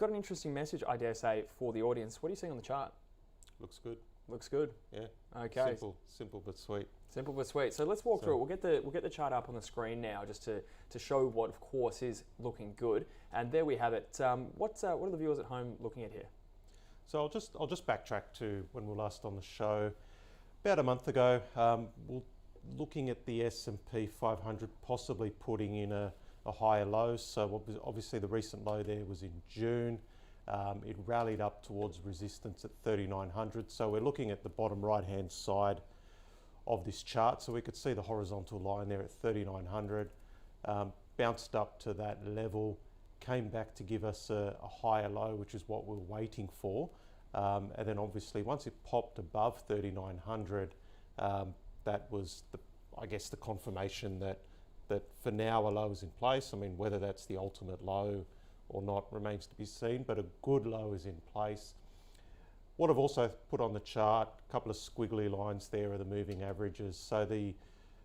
got an interesting message, I dare say, for the audience. What are you seeing on the chart? Looks good. Looks good. Yeah. Okay. Simple but sweet. Simple but sweet. So let's walk through it. We'll get the chart up on the screen now, just to show what, of course, is looking good. And there we have it. What are the viewers at home looking at here? So I'll just backtrack to when we were last on the show. About a month ago, we're looking at the S&P500 possibly putting in a higher low. So obviously the recent low there was in June. It rallied up towards resistance at 3,900. So we're looking at the bottom right-hand side of this chart. So we could see the horizontal line there at 3,900. Bounced up to that level, came back to give us a higher low, which is what we're waiting for. And then obviously once it popped above 3,900, that was I guess the confirmation that for now a low is in place. I mean, whether that's the ultimate low or not remains to be seen, but a good low is in place. What I've also put on the chart, a couple of squiggly lines there are the moving averages. So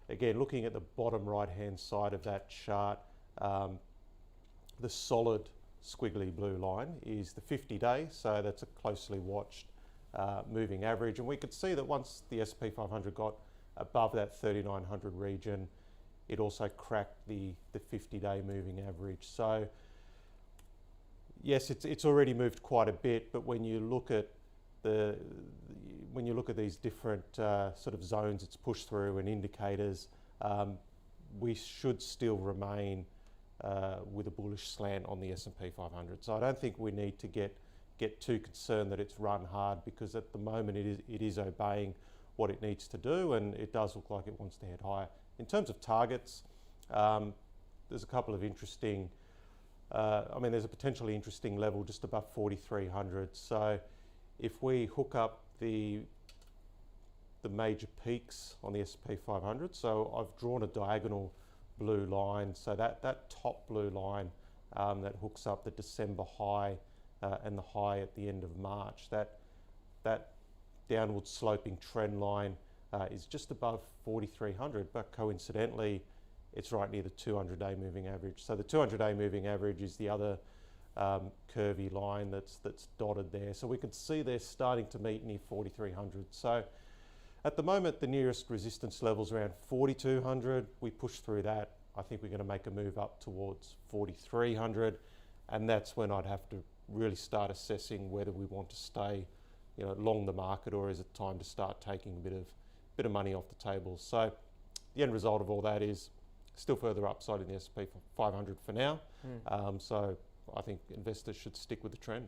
again, looking at the bottom right-hand side of that chart, the solid squiggly blue line is the 50-day, so that's a closely watched moving average. And we could see that once the S&P 500 got above that 3,900 region, it also cracked the 50-day moving average. So yes, it's already moved quite a bit, but when you look at these different sort of zones it's pushed through and indicators, we should still remain with a bullish slant on the S&P 500. So I don't think we need to get too concerned that it's run hard, because at the moment it is obeying what it needs to do, and it does look like it wants to head higher. In terms of targets, there's a couple of interesting, there's a potentially interesting level just above 4,300. So if we hook up the major peaks on the S&P 500, so I've drawn a diagonal blue line, so that top blue line that hooks up the December high and the high at the end of March, that downward sloping trend line is just above 4,300, but coincidentally it's right near the 200-day moving average. So the 200-day moving average is the other curvy line that's dotted there. So we can see they're starting to meet near 4,300. So at the moment, the nearest resistance level's around 4,200. We push through that. I think we're going to make a move up towards 4,300, and that's when I'd have to really start assessing whether we want to stay, long the market, or is it time to start taking a bit of money off the table. So the end result of all that is still further upside in the S&P 500 for now. So I think investors should stick with the trend.